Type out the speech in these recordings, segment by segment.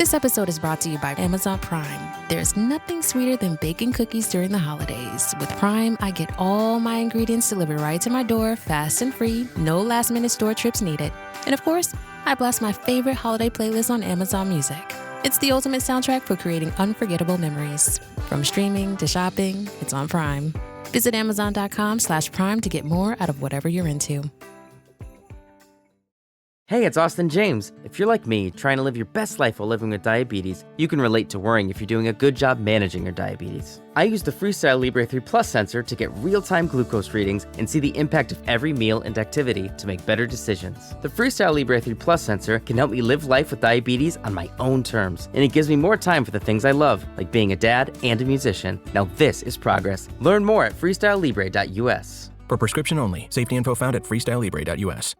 This episode is brought to you by Amazon Prime. There's nothing sweeter than baking cookies during the holidays. With Prime, I get all my ingredients delivered right to my door, fast and free, no last-minute store trips needed. And of course, I blast my favorite holiday playlist on Amazon Music. It's the ultimate soundtrack for creating unforgettable memories. From streaming to shopping, it's on Prime. Visit Amazon.com/Prime to get more out of whatever you're into. Hey, it's Austin James. If you're like me, trying to live your best life while living with diabetes, you can relate to worrying if you're doing a good job managing your diabetes. I use the Freestyle Libre 3 Plus sensor to get real-time glucose readings and see the impact of every meal and activity to make better decisions. The Freestyle Libre 3 Plus sensor can help me live life with diabetes on my own terms, and it gives me more time for the things I love, like being a dad and a musician. Now this is progress. Learn more at freestylelibre.us. For prescription only. Safety info found at freestylelibre.us.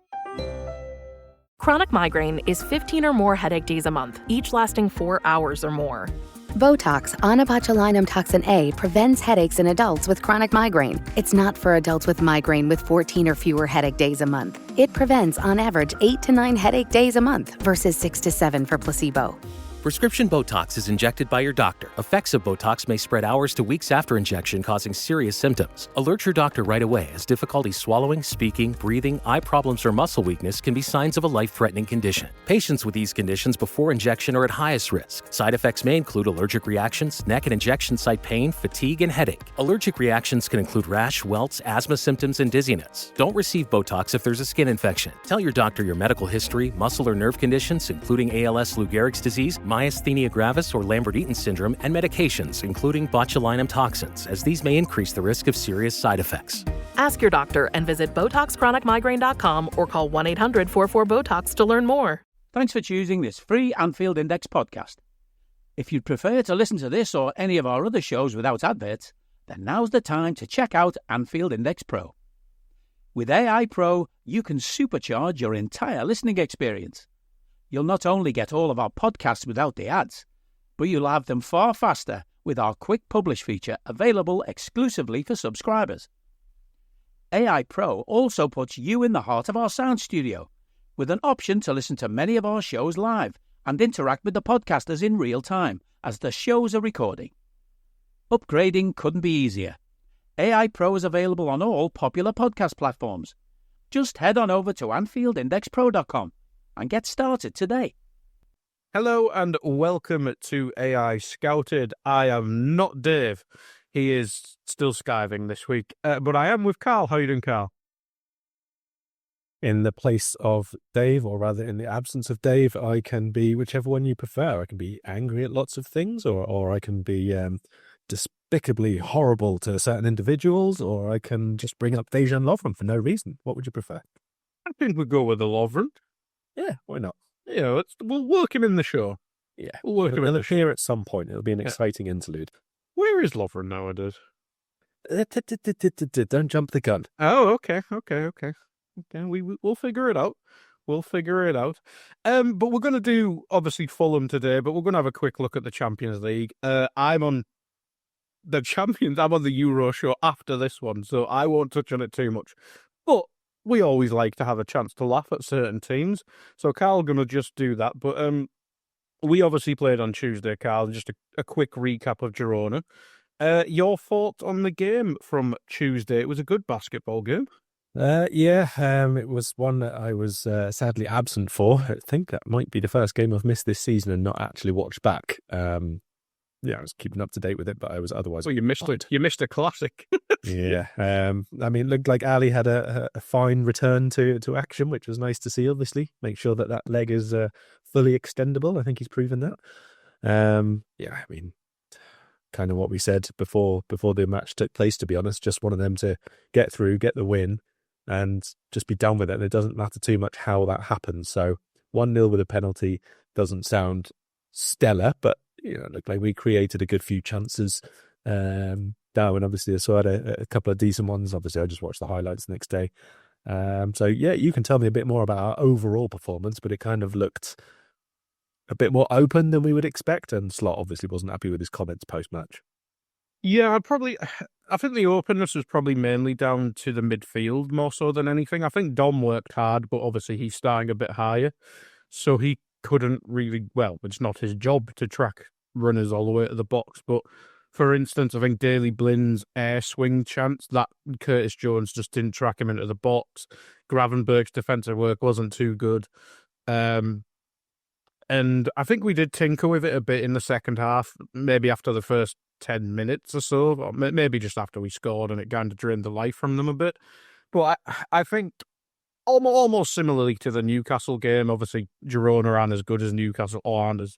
Chronic migraine is 15 or more headache days a month, each lasting 4 hours or more. Botox, onabotulinum toxin A, prevents headaches in adults with chronic migraine. It's not for adults with migraine with 14 or fewer headache days a month. It prevents, on average, 8 to 9 headache days a month versus 6 to 7 for placebo. Prescription Botox is injected by your doctor. Effects of Botox may spread hours to weeks after injection, causing serious symptoms. Alert your doctor right away, as difficulty swallowing, speaking, breathing, eye problems, or muscle weakness can be signs of a life-threatening condition. Patients with these conditions before injection are at highest risk. Side effects may include allergic reactions, neck and injection site pain, fatigue, and headache. Allergic reactions can include rash, welts, asthma symptoms, and dizziness. Don't receive Botox if there's a skin infection. Tell your doctor your medical history, muscle or nerve conditions, including ALS, Lou Gehrig's disease, myasthenia gravis or Lambert-Eaton syndrome, and medications, including botulinum toxins, as these may increase the risk of serious side effects. Ask your doctor and visit BotoxChronicMigraine.com or call 1-800-44-BOTOX to learn more. Thanks for choosing this free Anfield Index podcast. If you'd prefer to listen to this or any of our other shows without adverts, then now's the time to check out Anfield Index Pro. With AI Pro, you can supercharge your entire listening experience. You'll not only get all of our podcasts without the ads, but you'll have them far faster with our Quick Publish feature available exclusively for subscribers. AI Pro also puts you in the heart of our sound studio, with an option to listen to many of our shows live and interact with the podcasters in real time as the shows are recording. Upgrading couldn't be easier. AI Pro is available on all popular podcast platforms. Just head on over to AnfieldIndexPro.com and get started today. Hello and welcome to AI Scouted. I am not Dave. He is still skiving this week, but I am with Carl. How are you doing, Carl? In the place of Dave, or rather in the absence of Dave, I can be whichever one you prefer. I can be angry at lots of things, or I can be despicably horrible to certain individuals, or I can just bring up Dejan Lovren for no reason. What would you prefer? I think we'll go with the Lovren. Yeah, why not? You know, we'll work him in the show. Yeah, we'll work him in the show. He'll appear at some point. It'll be an exciting interlude. Where is Lovren nowadays? Don't jump the gun. Oh, okay. We'll figure it out. But we're going to do, obviously, Fulham today, but we're going to have a quick look at the Champions League. I'm on the Euro show after this one, so I won't touch on it too much. But we always like to have a chance to laugh at certain teams, so Carl's going to just do that. But we obviously played on Tuesday, Carl. Just a quick recap of Girona. Your thoughts on the game from Tuesday? It was a good basketball game. It was one that I was sadly absent for. I think that might be the first game I've missed this season and not actually watched back. I was keeping up to date with it, but I was otherwise. Well, you missed it. You missed a classic. Yeah. I mean, it looked like Ali had a fine return to action, which was nice to see, obviously. Make sure that leg is fully extendable. I think he's proven that. I mean, kind of what we said before the match took place, to be honest. Just wanted them to get through, get the win, and just be done with it. And it doesn't matter too much how that happens. So 1-0 with a penalty doesn't sound stellar, but it looked like we created a good few chances. Darwin obviously also had a couple of decent ones. Obviously, I just watched the highlights the next day. You can tell me a bit more about our overall performance, but it kind of looked a bit more open than we would expect. And Slot obviously wasn't happy with his comments post-match. Yeah, I think the openness was probably mainly down to the midfield more so than anything. I think Dom worked hard, but obviously he's starting a bit higher. So he couldn't really, well, it's not his job to track runners all the way to the box, but for instance, I think Daley Blinn's air swing chance, that Curtis Jones just didn't track him into the box. Gravenberg's defensive work wasn't too good. And I think we did tinker with it a bit in the second half, maybe after the first 10 minutes or so, or maybe just after we scored and it kind of drained the life from them a bit. But I think almost similarly to the Newcastle game, obviously Girona aren't as good as Newcastle, or aren't as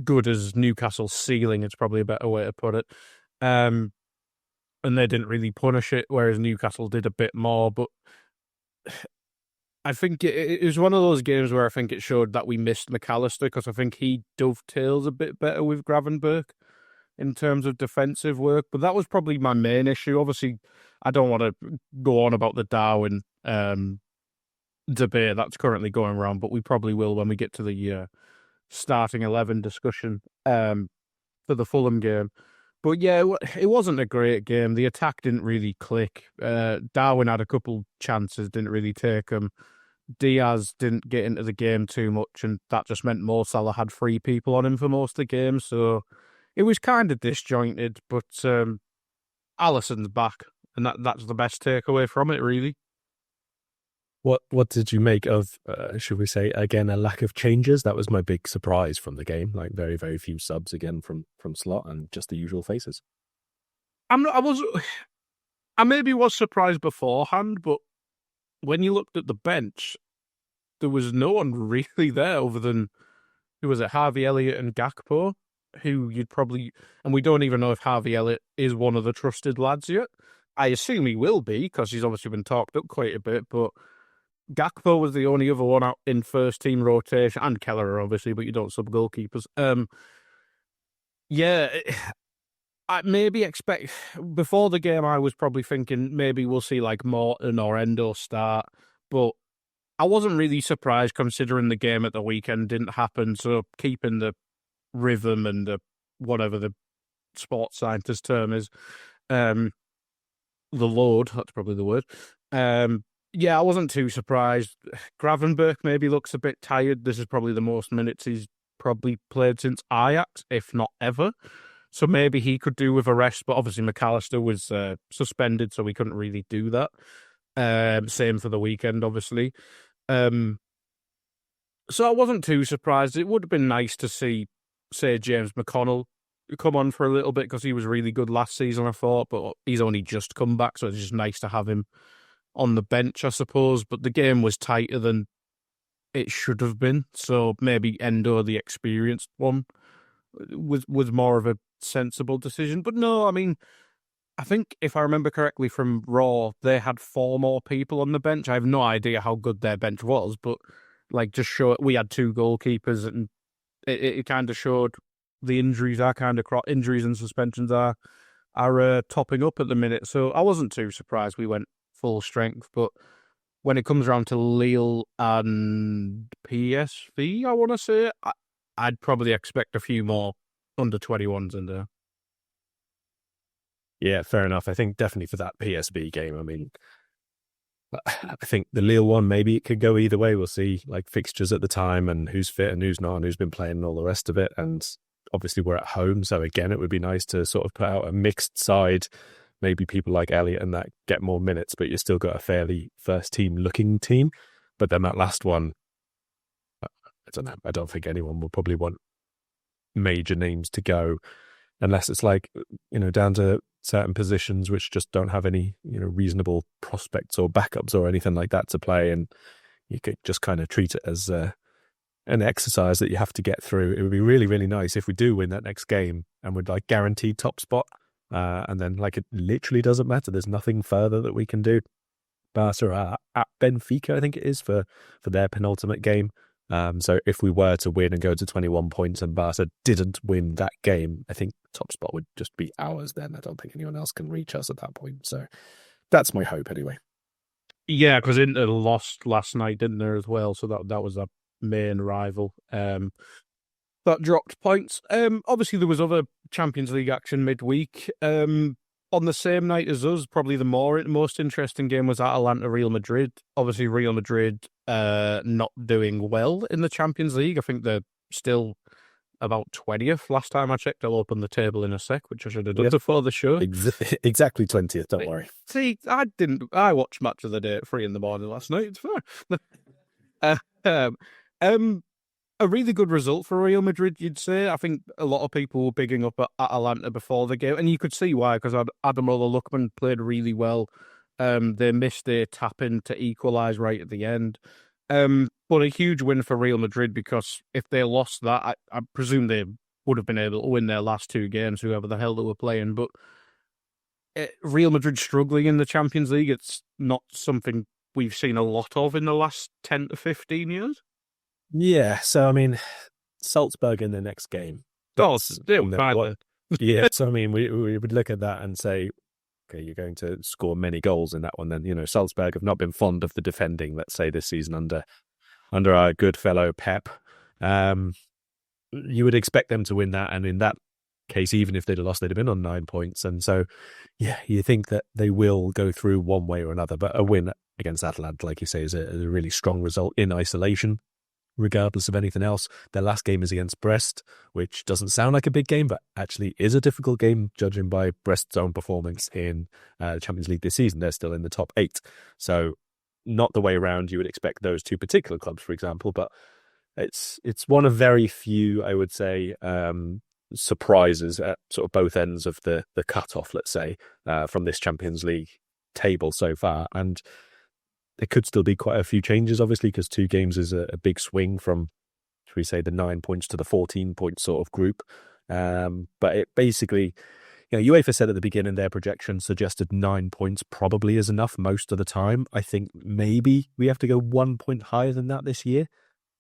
good as Newcastle's ceiling, it's probably a better way to put it. And they didn't really punish it, whereas Newcastle did a bit more. But I think it was one of those games where I think it showed that we missed McAllister, because I think he dovetails a bit better with Gravenberg in terms of defensive work. But that was probably my main issue. Obviously, I don't want to go on about the Darwin debate that's currently going around, but we probably will when we get to the starting 11 discussion for the Fulham game. But yeah, it wasn't a great game. The attack didn't really click. Darwin had a couple chances, didn't really take them. Diaz didn't get into the game too much, and that just meant Mo Salah had 3 people on him for most of the game. So it was kind of disjointed, but Alisson's back, and that's the best takeaway from it, really. What did you make of, should we say, again, a lack of changes? That was my big surprise from the game. Like very, very few subs again from Slot and just the usual faces. I maybe was surprised beforehand, but when you looked at the bench, there was no one really there other than, who was it, Harvey Elliott and Gakpo, who you'd probably, and we don't even know if Harvey Elliott is one of the trusted lads yet. I assume he will be, because he's obviously been talked up quite a bit, but Gakpo was the only other one out in first team rotation, and Keller obviously, but you don't sub goalkeepers. I maybe expect, before the game I was probably thinking maybe we'll see like Morton or Endo start, but I wasn't really surprised considering the game at the weekend didn't happen, so keeping the rhythm and the whatever the sports scientist term is, the load, that's probably the word. Yeah, I wasn't too surprised. Gravenberg maybe looks a bit tired. This is probably the most minutes he's probably played since Ajax, if not ever. So maybe he could do with a rest, but obviously McAllister was suspended, so we couldn't really do that. Same for the weekend, obviously. So I wasn't too surprised. It would have been nice to see, say, James McConnell come on for a little bit, because he was really good last season, I thought, but he's only just come back, so it's just nice to have him on the bench, I suppose. But the game was tighter than it should have been, so maybe Endo, the experienced one, was more of a sensible decision. But no, I mean, I think if I remember correctly from Raw, they had 4 more people on the bench. I have no idea how good their bench was, but like, just show we had 2 goalkeepers, and it kind of showed the injuries injuries and suspensions are topping up at the minute. So I wasn't too surprised we went full strength. But when it comes around to Lille and PSV, I want to say, I'd probably expect a few more under 21s in there. Yeah, fair enough. I think definitely for that PSV game, I mean, I think the Lille one, maybe it could go either way. We'll see, like, fixtures at the time and who's fit and who's not and who's been playing and all the rest of it. And obviously we're at home, so again, it would be nice to sort of put out a mixed side. Maybe people like Elliott and that get more minutes, but you still got a fairly first-team looking team. But then that last one, I don't know. I don't think anyone will probably want major names to go unless it's like, down to certain positions which just don't have any, reasonable prospects or backups or anything like that to play. And you could just kind of treat it as an exercise that you have to get through. It would be really, really nice if we do win that next game and we're like guaranteed top spot. And then, like, it literally doesn't matter. There's nothing further that we can do. Barca are at Benfica, I think it is, for their penultimate game. So if we were to win and go to 21 points and Barca didn't win that game, I think top spot would just be ours then. I don't think anyone else can reach us at that point. So that's my hope anyway. Yeah, because Inter lost last night, didn't there, as well? So that was a main rival. That dropped points. Obviously, there was other Champions League action midweek. On the same night as us, probably the most interesting game was Atalanta-Real Madrid. Obviously, Real Madrid not doing well in the Champions League. I think they're still about 20th. Last time I checked, I'll open the table in a sec, which I should have done before the show. Exactly 20th, don't worry. See, I watched Match of the Day at 3 in the morning last night. It's fine. A really good result for Real Madrid, you'd say. I think a lot of people were bigging up at Atalanta before the game, and you could see why, because Ademola Lookman played really well. They missed a tap-in to equalise right at the end. But a huge win for Real Madrid, because if they lost that, I presume they would have been able to win their last 2 games, whoever the hell they were playing. But Real Madrid struggling in the Champions League, it's not something we've seen a lot of in the last 10 to 15 years. Yeah, so I mean, Salzburg in the next game. Yeah, so I mean, we would look at that and say, okay, you're going to score many goals in that one. Then, Salzburg have not been fond of the defending, let's say, this season under our good fellow Pep. You would expect them to win that, and in that case, even if they'd have lost, they'd have been on 9 points. And so, yeah, you think that they will go through one way or another. But a win against Atalanta, like you say, is a really strong result in isolation, regardless of anything else. Their last game is against Brest, which doesn't sound like a big game, but actually is a difficult game, judging by Brest's own performance in the Champions League this season. They're still in the top 8. So not the way around you would expect those 2 particular clubs, for example, but it's one of very few, I would say, surprises at sort of both ends of the cutoff, let's say, from this Champions League table so far. And there could still be quite a few changes, obviously, because 2 games is a big swing from, should we say, the 9 points to the 14-point sort of group. But it basically, UEFA said at the beginning their projection suggested 9 points probably is enough most of the time. I think maybe we have to go 1 point higher than that this year,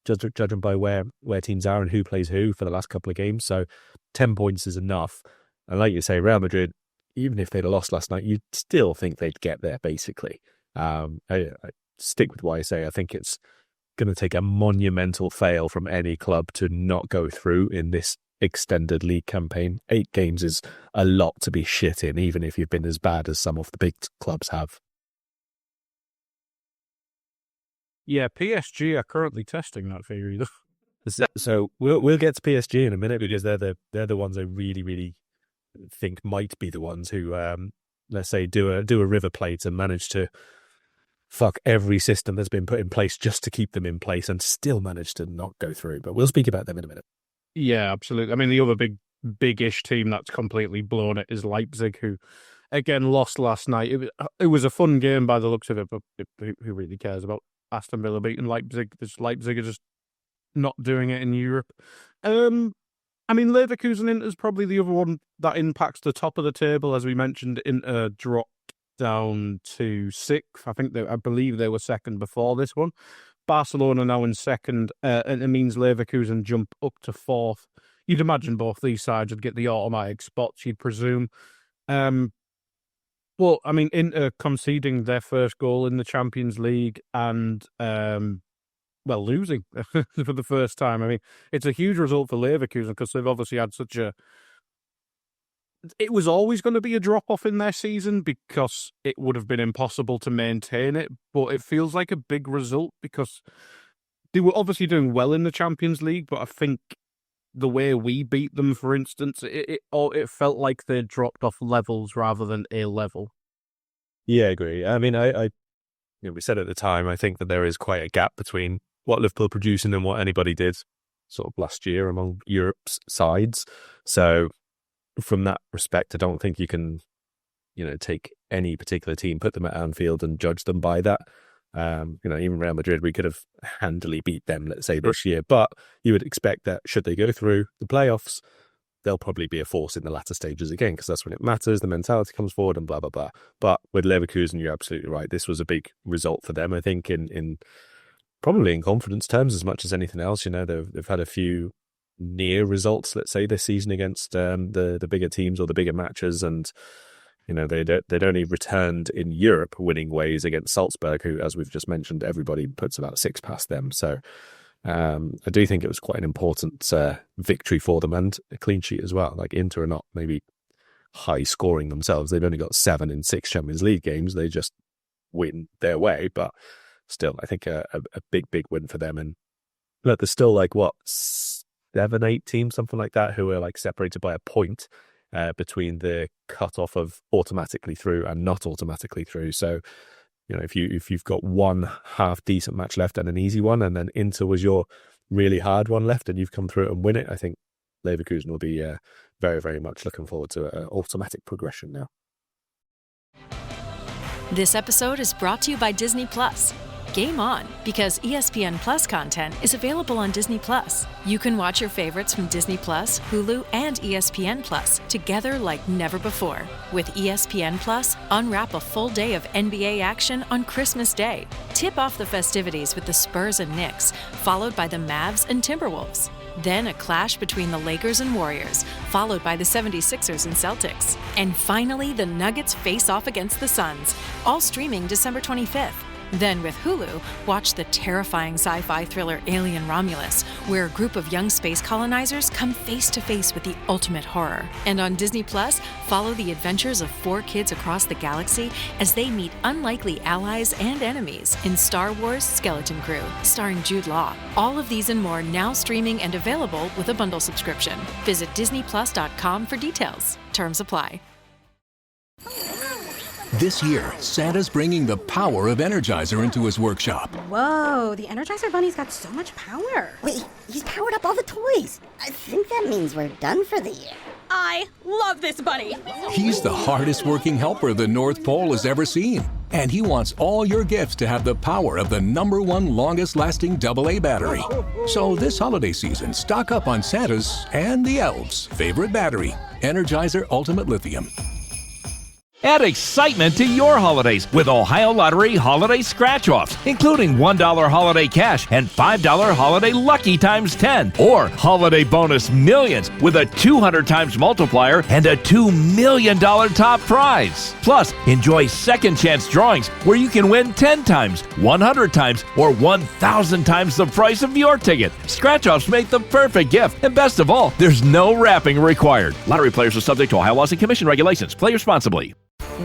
judging by where teams are and who plays who for the last couple of games. So 10 points is enough. And like you say, Real Madrid, even if they'd have lost last night, you'd still think they'd get there, basically. I stick with what I say. I think it's going to take a monumental fail from any club to not go through in this extended league campaign. 8 games is a lot to be shit in, even if you've been as bad as some of the big clubs have. Yeah, PSG are currently testing that theory, though. So we'll get to PSG in a minute, because they're the ones I really, really think might be the ones who, let's say, do a River Plate and manage to fuck every system that's been put in place just to keep them in place and still manage to not go through. But we'll speak about them in a minute. Yeah, absolutely. I mean, the other big-ish team that's completely blown it is Leipzig, who, again, lost last night. It was a fun game by the looks of it, but who really cares about Aston Villa beating Leipzig? Leipzig are just not doing it in Europe. I mean, Leverkusen is probably the other one that impacts the top of the table. As we mentioned, Inter dropped down to 6th. I believe they were 2nd before this one. Barcelona now in 2nd, and it means Leverkusen jump up to 4th. You'd imagine both these sides would get the automatic spots, you'd presume. Well, I mean, Inter conceding their first goal in the Champions League and, losing for the first time. I mean, it's a huge result for Leverkusen, because they've obviously had such a... It was always going to be a drop-off in their season, because it would have been impossible to maintain it, but it feels like a big result, because they were obviously doing well in the Champions League, but I think the way we beat them, for instance, it felt like they dropped off levels rather than a level. Yeah, I agree. I mean, we said at the time, I think that there is quite a gap between what Liverpool producing and what anybody did sort of last year among Europe's sides. So from that respect, I don't think you can, take any particular team, put them at Anfield and judge them by that. Even Real Madrid, we could have handily beat them, let's say, this year. But you would expect that should they go through the playoffs, they'll probably be a force in the latter stages again, because that's when it matters. The mentality comes forward and blah, blah, blah. But with Leverkusen, you're absolutely right. This was a big result for them, I think, in probably in confidence terms as much as anything else. They've had a few near results, let's say, this season against the bigger teams or the bigger matches, and they'd only returned in Europe winning ways against Salzburg, who, as we've just mentioned, everybody puts about 6 past them. So I do think it was quite an important victory for them, and a clean sheet as well. Like, Inter are not maybe high scoring themselves. They've only got 7 in 6 Champions League games. They just win their way, but still, I think a big win for them. And look, there's still like, what, 7, 8 teams, something like that, who are like separated by a point between the cutoff of automatically through and not automatically through. So, if you've got one half decent match left and an easy one, and then Inter was your really hard one left, and you've come through it and win it, I think Leverkusen will be very, very much looking forward to an automatic progression now. This episode is brought to you by Disney Plus. Game on, because ESPN Plus content is available on Disney Plus. You can watch your favorites from Disney Plus, Hulu, and ESPN Plus together like never before. With ESPN Plus, unwrap a full day of NBA action on Christmas Day. Tip off the festivities with the Spurs and Knicks, followed by the Mavs and Timberwolves. Then a clash between the Lakers and Warriors, followed by the 76ers and Celtics. And finally, the Nuggets face off against the Suns, all streaming December 25th. Then with Hulu, watch the terrifying sci-fi thriller Alien Romulus, where a group of young space colonizers come face to face with the ultimate horror. And on Disney Plus, follow the adventures of 4 kids across the galaxy as they meet unlikely allies and enemies in Star Wars Skeleton Crew, starring Jude Law. All of these and more now streaming and available with a bundle subscription. Visit disneyplus.com for details. Terms apply. This year, Santa's bringing the power of Energizer into his workshop. Whoa, the Energizer Bunny's got so much power. Wait, he's powered up all the toys. I think that means we're done for the year. I love this bunny. He's the hardest working helper the North Pole has ever seen. And he wants all your gifts to have the power of the #1 longest lasting AA battery. So this holiday season, stock up on Santa's and the elves' favorite battery, Energizer Ultimate Lithium. Add excitement to your holidays with Ohio Lottery Holiday Scratch-Offs, including $1 holiday cash and $5 holiday lucky times 10, or holiday bonus millions with a 200 times multiplier and a $2 million top prize. Plus, enjoy second chance drawings where you can win 10 times, 100 times, or 1,000 times the price of your ticket. Scratch-Offs make the perfect gift, and best of all, there's no wrapping required. Lottery players are subject to Ohio laws and commission regulations. Play responsibly.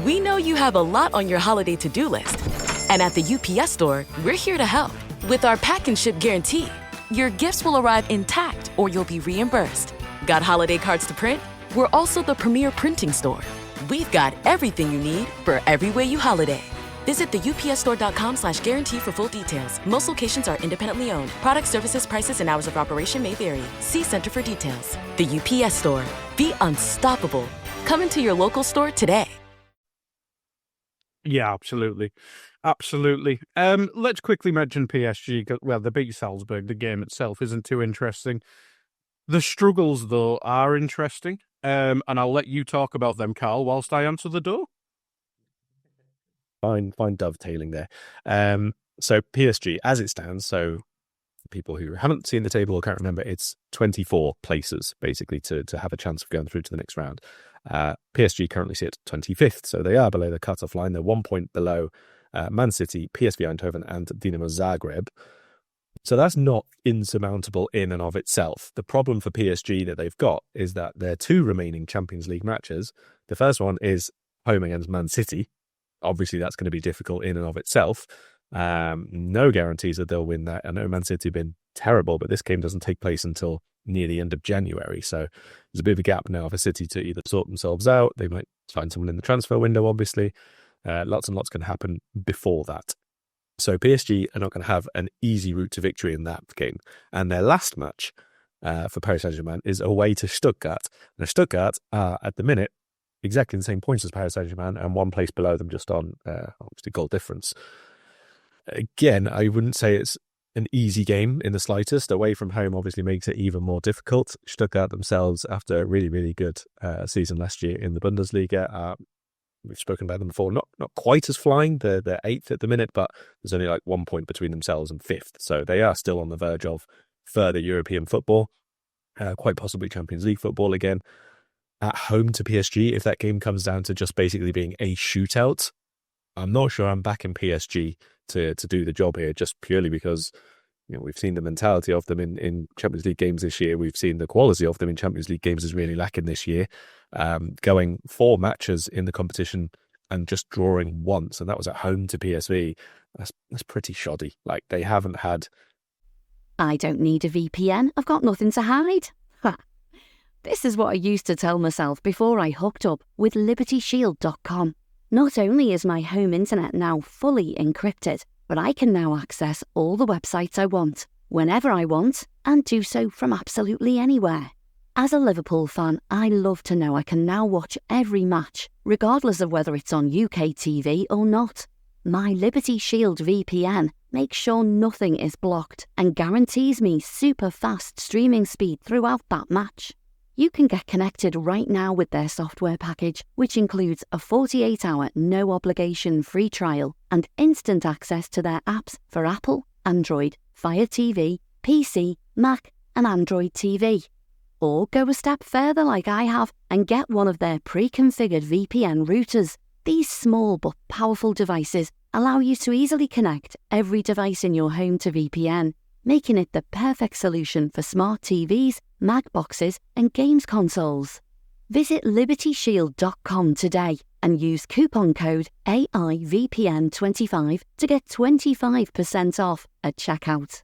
We know you have a lot on your holiday to-do list. And at the UPS Store, we're here to help. With our pack and ship guarantee, your gifts will arrive intact or you'll be reimbursed. Got holiday cards to print? We're also the premier printing store. We've got everything you need for every way you holiday. Visit the upsstore.com/guarantee for full details. Most locations are independently owned. Product, services, prices, and hours of operation may vary. See Center for details. The UPS Store. Be unstoppable. Come into your local store today. Yeah, absolutely. Absolutely. Let's quickly mention PSG. Well, they beat Salzburg. The game itself isn't too interesting. The struggles, though, are interesting. And I'll let you talk about them, Carl, whilst I answer the door. Fine dovetailing there. So PSG, as it stands, so for people who haven't seen the table or can't remember, it's 24 places, basically, to have a chance of going through to the next round. PSG currently sit 25th, so they are below the cut-off line. They're 1 point below Man City, PSV Eindhoven, and Dinamo Zagreb. So that's not insurmountable in and of itself. The problem for PSG that they've got is that their 2 remaining Champions League matches, the first one is home against Man City. Obviously, that's going to be difficult in and of itself. No guarantees that they'll win that. I know Man City have been terrible, but this game doesn't take place until near the end of January. So there's a bit of a gap now for City to either sort themselves out. They might find someone in the transfer window, obviously. Lots and lots can happen before that. So PSG are not going to have an easy route to victory in that game. And their last match for Paris Saint-Germain is away to Stuttgart. Now, Stuttgart are, at the minute, exactly the same points as Paris Saint-Germain and 1 place below them, just on obviously goal difference. Again, I wouldn't say it's an easy game in the slightest. Away from home obviously makes it even more difficult. Stuttgart themselves, after a really, really good season last year in the Bundesliga, we've spoken about them before, not quite as flying. They're 8th at the minute, but there's only like 1 point between themselves and 5th. So they are still on the verge of further European football, quite possibly Champions League football again. At home to PSG, if that game comes down to just basically being a shootout, I'm not sure I'm backing PSG to do the job here, just purely because we've seen the mentality of them in Champions League games this year. We've seen the quality of them in Champions League games is really lacking this year. Going 4 matches in the competition and just drawing once, and that was at home to PSV. that's pretty shoddy. Like, they haven't had... I don't need a VPN. I've got nothing to hide. Ha. This is what I used to tell myself before I hooked up with LibertyShield.com. Not only is my home internet now fully encrypted, but I can now access all the websites I want, whenever I want, and do so from absolutely anywhere. As a Liverpool fan, I love to know I can now watch every match, regardless of whether it's on UK TV or not. My Liberty Shield VPN makes sure nothing is blocked and guarantees me super fast streaming speed throughout that match. You can get connected right now with their software package, which includes a 48-hour no-obligation free trial and instant access to their apps for Apple, Android, Fire TV, PC, Mac and Android TV. Or go a step further like I have and get one of their pre-configured VPN routers. These small but powerful devices allow you to easily connect every device in your home to VPN, making it the perfect solution for smart TVs, Mac boxes and games consoles. Visit LibertyShield.com today and use coupon code AIVPN25 to get 25% off at checkout.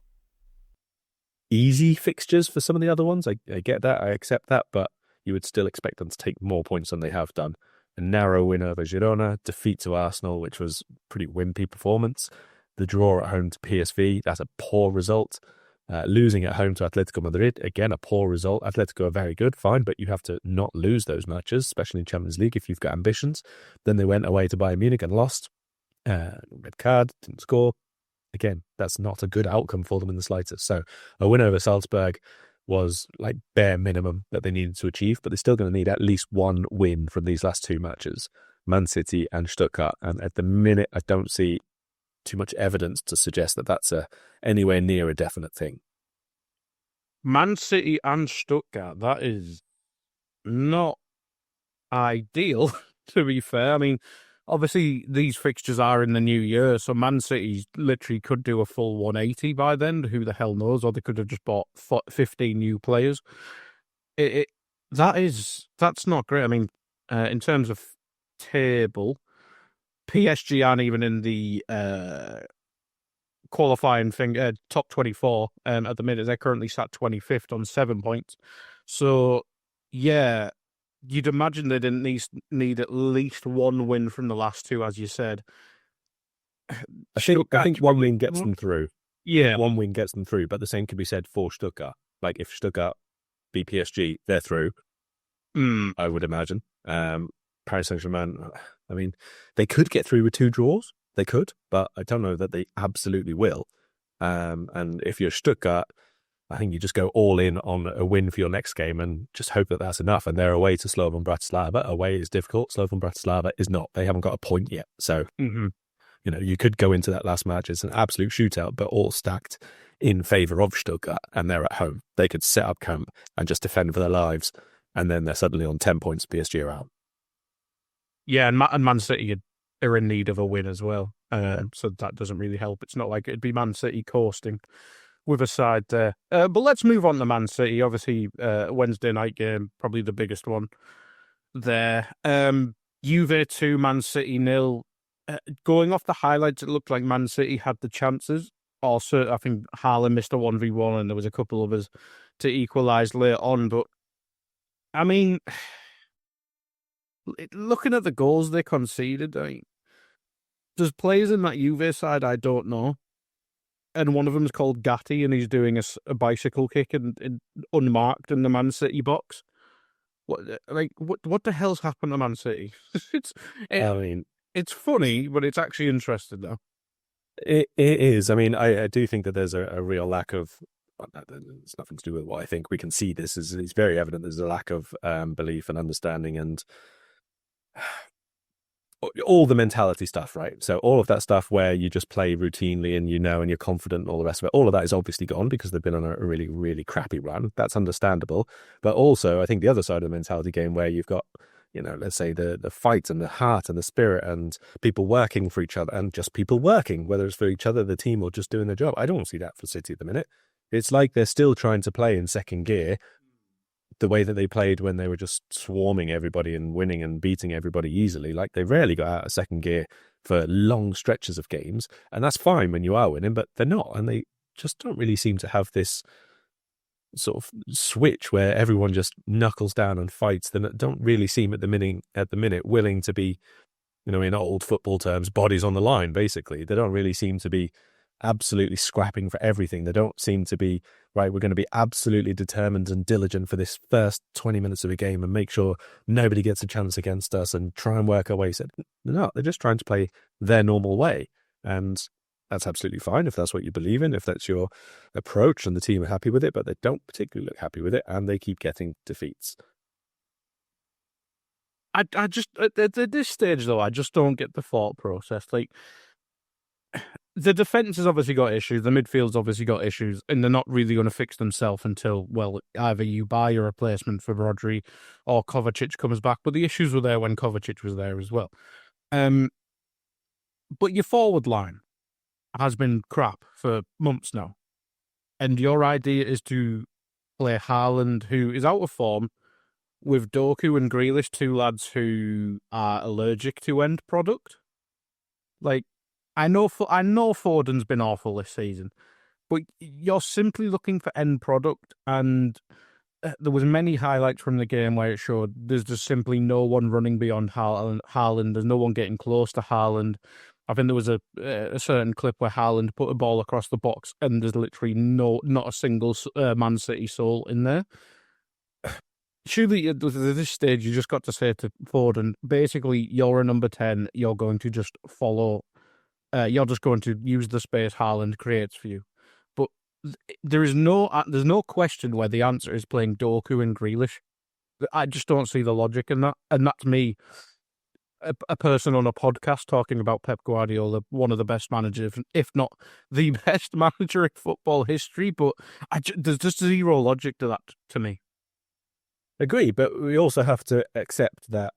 Easy fixtures for some of the other ones. I get that, I accept that, but you would still expect them to take more points than they have done. A narrow win over Girona, defeat to Arsenal, which was a pretty wimpy performance. The draw at home to PSV, that's a poor result. Losing at home to Atletico Madrid, again, a poor result. Atletico are very good, fine, but you have to not lose those matches, especially in Champions League if you've got ambitions. Then they went away to Bayern Munich and lost. Red card, didn't score. Again, that's not a good outcome for them in the slightest. So a win over Salzburg was like bare minimum that they needed to achieve, but they're still going to need at least one win from these last two matches, Man City and Stuttgart. And at the minute, I don't see too much evidence to suggest that that's anywhere near a definite thing. Man City and Stuttgart, that is not ideal, to be fair. I mean, obviously, these fixtures are in the new year, so Man City literally could do a full 180 by then. Who the hell knows? Or they could have just bought 15 new players. That's not great. I mean, in terms of table, PSG aren't even in the qualifying thing, top 24 at the minute. They're currently sat 25th on 7 points. So, yeah, you'd imagine they didn't need at least one win from the last two, as you said. I think one win gets them through. Yeah. One win gets them through, but the same could be said for Stuttgart. Like, if Stuttgart beat PSG, they're through, I would imagine. Paris Saint-Germain, I mean, they could get through with 2 draws. They could, but I don't know that they absolutely will. And if you're Stuttgart, I think you just go all in on a win for your next game and just hope that that's enough. And they're away to Slovan Bratislava. Away is difficult. Slovan Bratislava is not. They haven't got a point yet. So, you know, you could go into that last match. It's an absolute shootout, but all stacked in favour of Stuttgart. And they're at home. They could set up camp and just defend for their lives. And then they're suddenly on 10 points. PSG are out. Yeah, and Man City are in need of a win as well. So that doesn't really help. It's not like it'd be Man City coasting with a side there. But let's move on to Man City. Obviously, Wednesday night game, probably the biggest one there. Juve 2, Man City 0. Going off the highlights, it looked like Man City had the chances. Also, I think Haaland missed a 1v1 and there was a couple of us to equalise later on. But, I mean, looking at the goals they conceded, there's players in that Juve side I don't know. And one of them is called Gatti, and he's doing a bicycle kick in unmarked in the Man City box. What the hell's happened to Man City? It's funny, but it's actually interesting though. It is. I mean, I do think that there's a real lack of. It's nothing to do with what I think. We can see this. It's very evident. There's a lack of belief and understanding, and all the mentality stuff, right? So all of that stuff where you just play routinely and and you're confident and all the rest of it, all of that is obviously gone because they've been on a really, really crappy run. That's understandable. But also, I think the other side of the mentality game where you've got, let's say the fight and the heart and the spirit and people working for each other and just people working, whether it's for each other, the team, or just doing their job. I don't see that for City at the minute. It's like they're still trying to play in second gear the way that they played when they were just swarming everybody and winning and beating everybody easily. Like, they rarely got out of second gear for long stretches of games. And that's fine when you are winning, but they're not. And they just don't really seem to have this sort of switch where everyone just knuckles down and fights. They don't really seem at the minute willing to be, in old football terms, bodies on the line, basically. They don't really seem to be absolutely scrapping for everything. They don't seem to be, right, we're going to be absolutely determined and diligent for this first 20 minutes of a game and make sure nobody gets a chance against us and try and work our way. So they're not. They're just trying to play their normal way. And that's absolutely fine if that's what you believe in, if that's your approach and the team are happy with it, but they don't particularly look happy with it and they keep getting defeats. I just, at this stage though, I just don't get the thought process. Like, the defence has obviously got issues, the midfield's obviously got issues, and they're not really going to fix themselves until, well, either you buy a replacement for Rodri or Kovacic comes back. But the issues were there when Kovacic was there as well. But your forward line has been crap for months now. And your idea is to play Haaland, who is out of form, with Doku and Grealish, two lads who are allergic to end product. Like, I know Foden's been awful this season, but you're simply looking for end product, and there was many highlights from the game where it showed there's just simply no one running beyond Haaland. There's no one getting close to Haaland. I think there was a certain clip where Haaland put a ball across the box, and there's literally not a single Man City soul in there. Surely, at this stage, you just got to say to Foden, basically, you're a number 10. You're going to just follow. You're just going to use the space Haaland creates for you. But there's no question where the answer is playing Doku and Grealish. I just don't see the logic in that. And that's me, a person on a podcast talking about Pep Guardiola, one of the best managers, if not the best manager in football history. But there's just zero logic to that to me. Agree, but we also have to accept that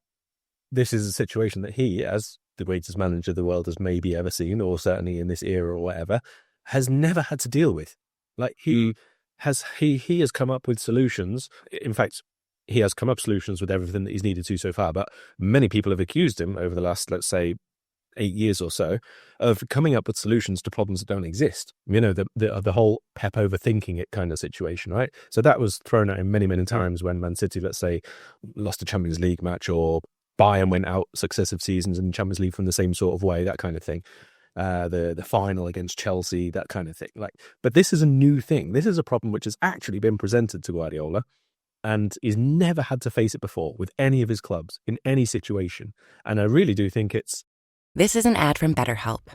this is a situation that he, as the greatest manager the world has maybe ever seen, or certainly in this era or whatever, has never had to deal with. Like, he has come up with solutions. In fact, he has come up with solutions with everything that he's needed to so far, but many people have accused him over the last, let's say, 8 years or so, of coming up with solutions to problems that don't exist. The whole Pep overthinking it kind of situation, right? So that was thrown at him many, many times when Man City, let's say, lost a Champions League match, or Bayern went out successive seasons in Champions League from the same sort of way, that kind of thing. The final against Chelsea, that kind of thing. But this is a new thing. This is a problem which has actually been presented to Guardiola, and he's never had to face it before with any of his clubs in any situation. And I really do think it's... This is an ad from BetterHelp.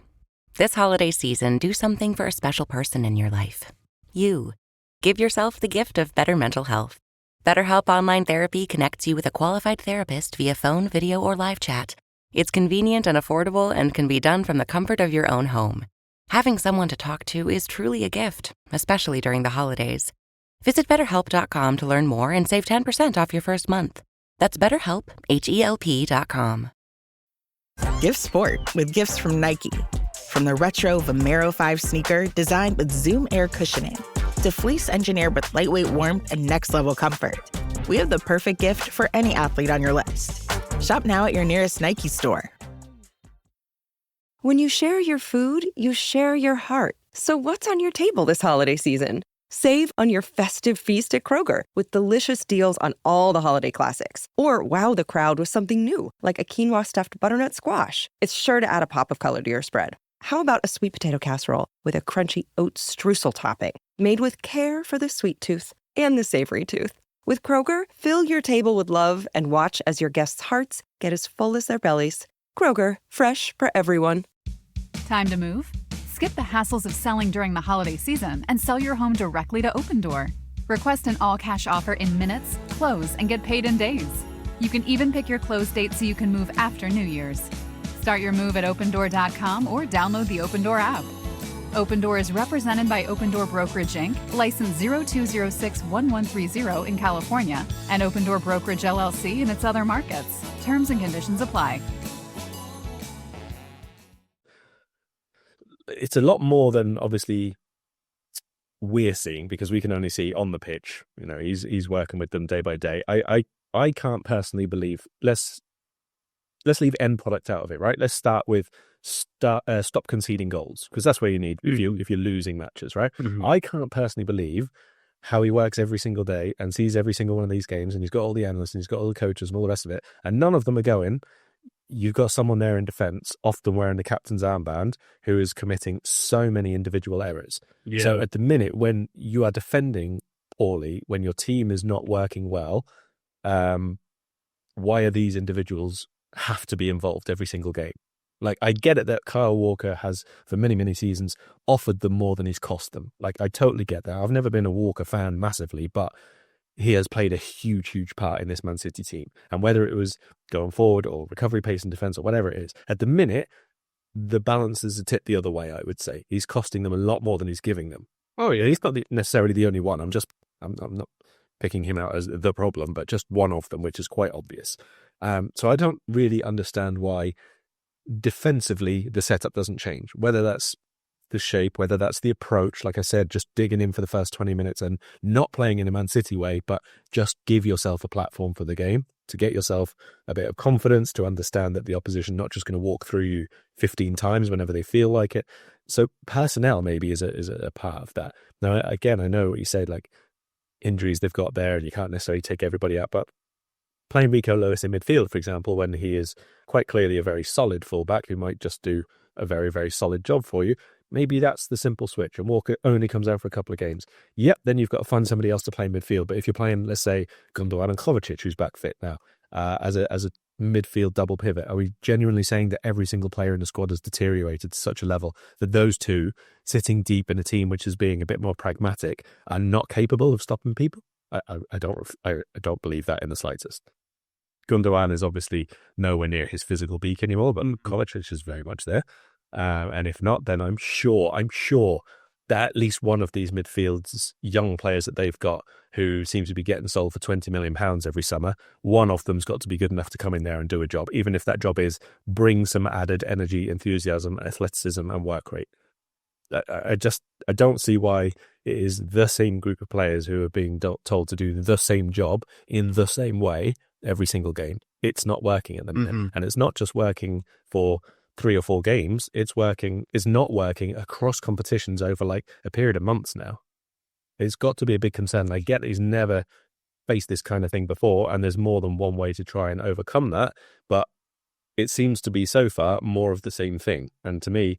This holiday season, do something for a special person in your life. You. Give yourself the gift of better mental health. BetterHelp Online Therapy connects you with a qualified therapist via phone, video, or live chat. It's convenient and affordable and can be done from the comfort of your own home. Having someone to talk to is truly a gift, especially during the holidays. Visit BetterHelp.com to learn more and save 10% off your first month. That's BetterHelp, HELP.com. Give sport with gifts from Nike. From the retro Vomero 5 sneaker designed with Zoom Air cushioning to fleece engineered with lightweight warmth and next-level comfort, we have the perfect gift for any athlete on your list. Shop now at your nearest Nike store. When you share your food, you share your heart. So what's on your table this holiday season? Save on your festive feast at Kroger with delicious deals on all the holiday classics. Or wow the crowd with something new, like a quinoa stuffed butternut squash. It's sure to add a pop of color to your spread. How about a sweet potato casserole with a crunchy oat streusel topping, made with care for the sweet tooth and the savory tooth? With Kroger, fill your table with love and watch as your guests' hearts get as full as their bellies. Kroger, fresh for everyone. Time to move? Skip the hassles of selling during the holiday season and sell your home directly to Opendoor. Request an all-cash offer in minutes, close, and get paid in days. You can even pick your close date so you can move after New Year's. Start your move at Opendoor.com or download the Opendoor app. Opendoor is represented by Opendoor Brokerage Inc., license 02061130 in California, and Opendoor Brokerage LLC in its other markets. Terms and conditions apply. It's a lot more than obviously we're seeing, because we can only see on the pitch. He's working with them day by day. I can't personally believe, let's let's leave end product out of it, right? Let's start with stop conceding goals, because that's where you need if you're losing matches, right? I can't personally believe how he works every single day and sees every single one of these games, and he's got all the analysts and he's got all the coaches and all the rest of it, and none of them are going, you've got someone there in defence, often wearing the captain's armband, who is committing so many individual errors. Yeah. So at the minute, when you are defending poorly, when your team is not working well, why are these individuals have to be involved every single game? Like, I get it that Kyle Walker has, for many, many seasons, offered them more than he's cost them. Like, I totally get that. I've never been a Walker fan massively, but he has played a huge, huge part in this Man City team. And whether it was going forward or recovery pace and defence or whatever it is, at the minute, the balance is a tip the other way, I would say. He's costing them a lot more than he's giving them. Oh, yeah, he's not necessarily the only one. I'm not picking him out as the problem, but just one of them, which is quite obvious. So I don't really understand why defensively the setup doesn't change, whether that's the shape, whether that's the approach, like I said, just digging in for the first 20 minutes and not playing in a Man City way, but just give yourself a platform for the game to get yourself a bit of confidence, to understand that the opposition not just going to walk through you 15 times whenever they feel like it. So personnel maybe is a part of that. Now, again, I know what you said, like injuries they've got there and you can't necessarily take everybody out, but playing Rico Lewis in midfield, for example, when he is quite clearly a very solid fullback who might just do a very, very solid job for you, maybe that's the simple switch, and Walker only comes out for a couple of games. Yep, then you've got to find somebody else to play in midfield. But if you're playing, let's say, Gundogan and Kovacic, who's back fit now, as a midfield double pivot, are we genuinely saying that every single player in the squad has deteriorated to such a level that those two, sitting deep in a team which is being a bit more pragmatic, are not capable of stopping people? I don't believe that in the slightest. Gundogan is obviously nowhere near his physical peak anymore, but Kovacic is very much there. And if not, then I'm sure that at least one of these midfield's young players that they've got, who seems to be getting sold for £20 million every summer, one of them's got to be good enough to come in there and do a job, even if that job is bring some added energy, enthusiasm, athleticism, and work rate. I don't see why it is the same group of players who are being told to do the same job in the same way every single game. It's not working at the minute. And it's not just working for 3 or 4 games. It's not working across competitions over like a period of months now. It's got to be a big concern. I get that he's never faced this kind of thing before, and there's more than one way to try and overcome that, but it seems to be so far more of the same thing. And to me,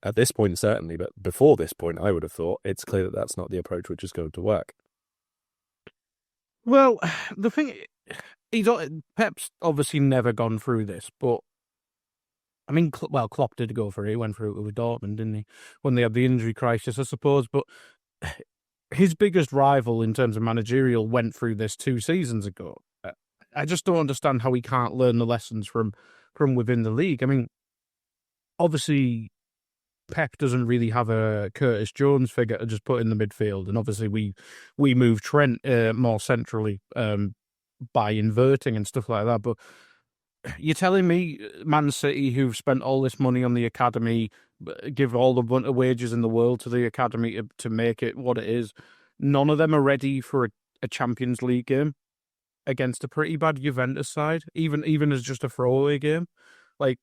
at this point certainly, but before this point I would have thought it's clear that that's not the approach which is going to work. Well, the thing, Pep's obviously never gone through this, but I mean, Klopp did go for it. He went through it with Dortmund, didn't he? When they had the injury crisis, I suppose. But his biggest rival in terms of managerial went through this 2 seasons ago. I just don't understand how he can't learn the lessons from within the league. I mean, obviously, Pep doesn't really have a Curtis Jones figure to just put in the midfield, and obviously we move Trent more centrally by inverting and stuff like that. But you're telling me Man City, who've spent all this money on the academy, give all the wages in the world to the academy to make it what it is, none of them are ready for a Champions League game against a pretty bad Juventus side, even as just a throwaway game? Like,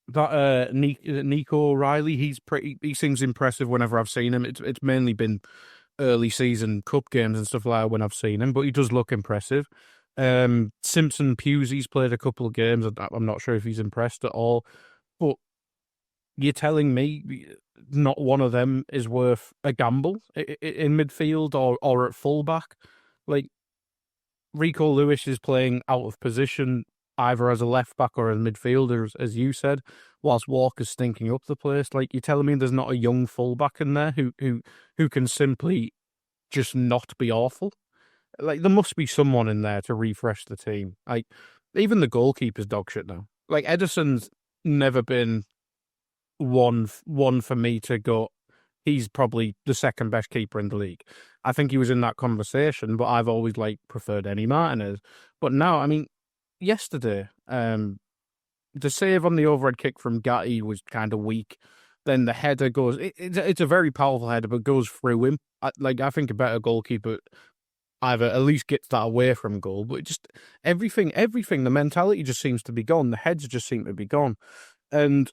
that Nico O'Reilly, he seems impressive whenever I've seen him. It's mainly been early season cup games and stuff like that when I've seen him, but he does look impressive. Simpson Pusey's played a couple of games. I'm not sure if he's impressed at all, but you're telling me not one of them is worth a gamble in midfield or at fullback? Like, Rico Lewis is playing out of position, either as a left back or as a midfielder, as you said, whilst Walker's stinking up the place. Like, you're telling me there's not a young fullback in there who can simply just not be awful? Like, there must be someone in there to refresh the team. Like, even the goalkeeper's dog shit now. Like, Ederson's never been one for me to go, he's probably the second best keeper in the league. I think he was in that conversation, but I've always preferred Emi Martinez. But now, I mean, yesterday, the save on the overhead kick from Gatti was kind of weak. Then the header goes, it's a very powerful header, but goes through him. I think a better goalkeeper either at least gets that away from goal, but just everything, the mentality just seems to be gone. The heads just seem to be gone. And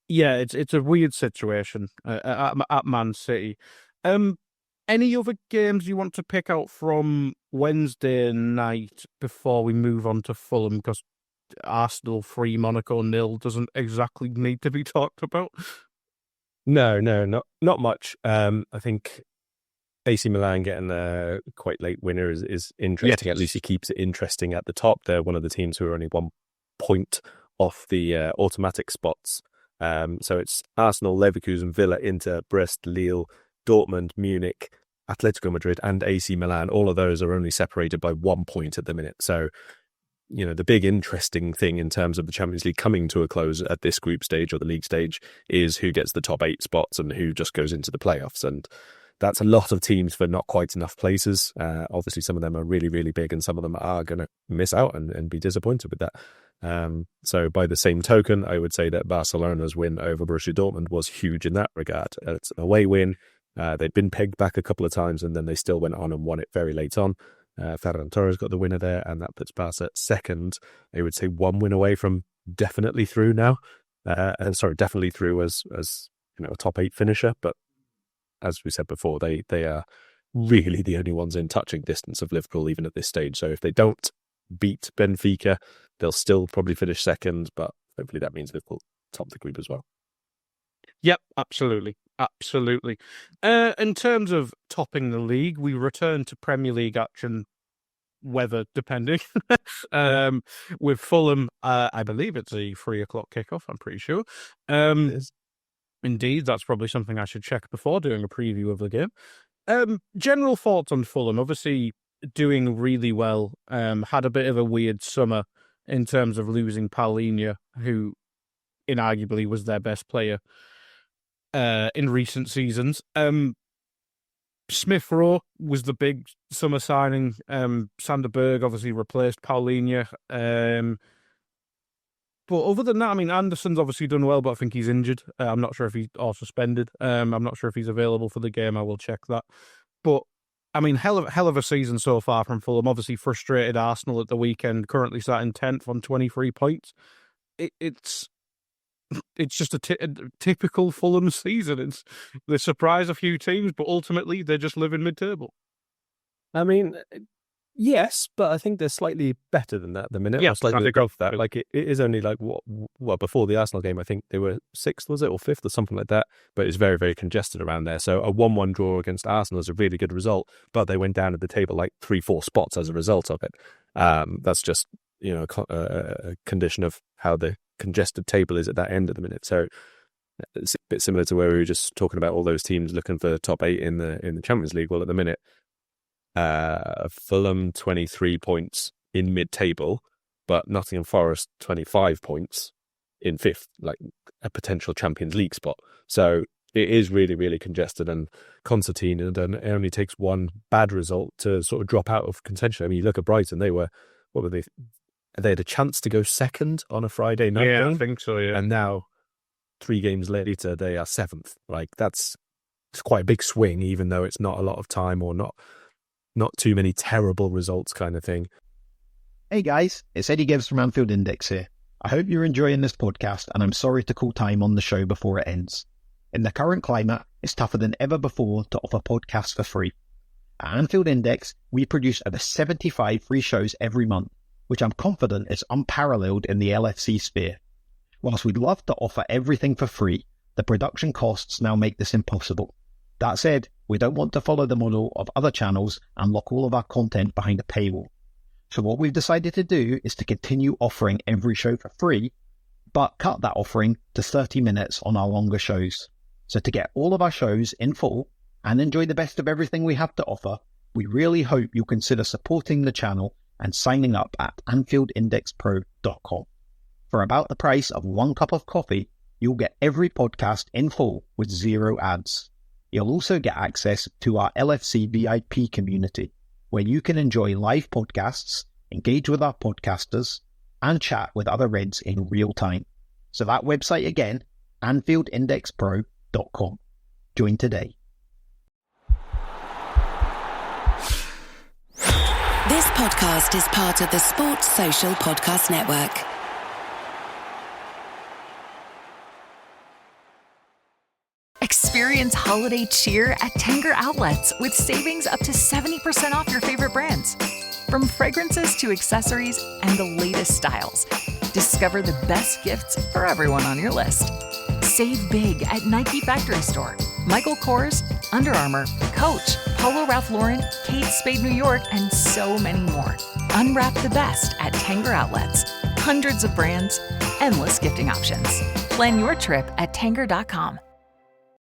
yeah, it's a weird situation at Man City. Any other games you want to pick out from Wednesday night before we move on to Fulham? Because Arsenal 3, Monaco 0 doesn't exactly need to be talked about. No, not much. I think AC Milan getting a quite late winner is interesting. Yes. At least he keeps it interesting at the top. They're one of the teams who are only 1 point off the automatic spots. So it's Arsenal, Leverkusen, Villa, Inter, Brest, Lille, Dortmund, Munich, Atletico Madrid, and AC Milan. All of those are only separated by 1 point at the minute. So, you know, the big interesting thing in terms of the Champions League coming to a close at this group stage or the league stage is who gets the top 8 spots and who just goes into the playoffs. And that's a lot of teams for not quite enough places. Obviously, some of them are really, really big and some of them are going to miss out and be disappointed with that. So by the same token, I would say that Barcelona's win over Borussia Dortmund was huge in that regard. It's an away win. They'd been pegged back a couple of times and then they still went on and won it very late on. Ferran Torres got the winner there, and that puts Barca second. I would say 1 win away from definitely through now. Definitely through as you know, a top 8 finisher. But as we said before, they are really the only ones in touching distance of Liverpool even at this stage. So if they don't beat Benfica, they'll still probably finish second, but hopefully that means Liverpool top the group as well. Yep, absolutely. In terms of topping the league, we return to Premier League action, weather depending. With Fulham, I believe it's a 3 o'clock kickoff, I'm pretty sure. It is. Indeed, that's probably something I should check before doing a preview of the game. General thoughts on Fulham, obviously doing really well. Had a bit of a weird summer in terms of losing Paulinho, who inarguably was their best player in recent seasons. Smith Rowe was the big summer signing. Sander Berg obviously replaced Paulinho. But other than that, I mean, Anderson's obviously done well, but I think he's injured. I'm not sure if he's suspended. I'm not sure if he's available for the game. I will check that. But I mean, hell of a season so far from Fulham. Obviously frustrated Arsenal at the weekend, currently sat in 10th on 23 points. It's just a typical Fulham season. They surprise a few teams, but ultimately they just live in mid-table. I mean, yes, but I think they're slightly better than that at the minute. Yeah, slightly above that. Like it is only like what before the Arsenal game, I think they were 6th, was it, or 5th, or something like that. But it's very, very congested around there. So a 1-1 draw against Arsenal is a really good result. But they went down at the table like 3-4 spots as a result of it. That's just, you know, a condition of how the congested table is at that end at the minute. So it's a bit similar to where we were just talking about all those teams looking for top 8 in the Champions League. Well, at the minute, Fulham 23 points in mid-table, but Nottingham Forest 25 points in 5th, like a potential Champions League spot. So it is really, really congested, and Constantine, and it only takes one bad result to sort of drop out of contention. I mean, you look at Brighton, what were they? They had a chance to go second on a Friday night game. I think so, yeah. And now, 3 games later, they are 7th. Like, it's quite a big swing, even though it's not a lot of time or not too many terrible results kind of thing. Hey guys, it's Eddie Gibbs from Anfield Index here. I hope you're enjoying this podcast, and I'm sorry to call time on the show before it ends. In the current climate, it's tougher than ever before to offer podcasts for free. At Anfield Index, we produce over 75 free shows every month, which I'm confident is unparalleled in the LFC sphere. Whilst we'd love to offer everything for free, the production costs now make this impossible. That said, we don't want to follow the model of other channels and lock all of our content behind a paywall. So what we've decided to do is to continue offering every show for free, but cut that offering to 30 minutes on our longer shows. So to get all of our shows in full and enjoy the best of everything we have to offer, we really hope you'll consider supporting the channel and signing up at AnfieldIndexPro.com. For about the price of 1 cup of coffee, you'll get every podcast in full with 0 ads. You'll also get access to our LFC VIP community, where you can enjoy live podcasts, engage with our podcasters, and chat with other Reds in real time. So that website again, AnfieldIndexPro.com. Join today. This podcast is part of the Sports Social Podcast Network. Experience holiday cheer at Tanger Outlets with savings up to 70% off your favorite brands. From fragrances to accessories and the latest styles, discover the best gifts for everyone on your list. Save big at Nike Factory Store, Michael Kors, Under Armour, Coach, Polo Ralph Lauren, Kate Spade New York, and so many more. Unwrap the best at Tanger Outlets. Hundreds of brands, endless gifting options. Plan your trip at Tanger.com.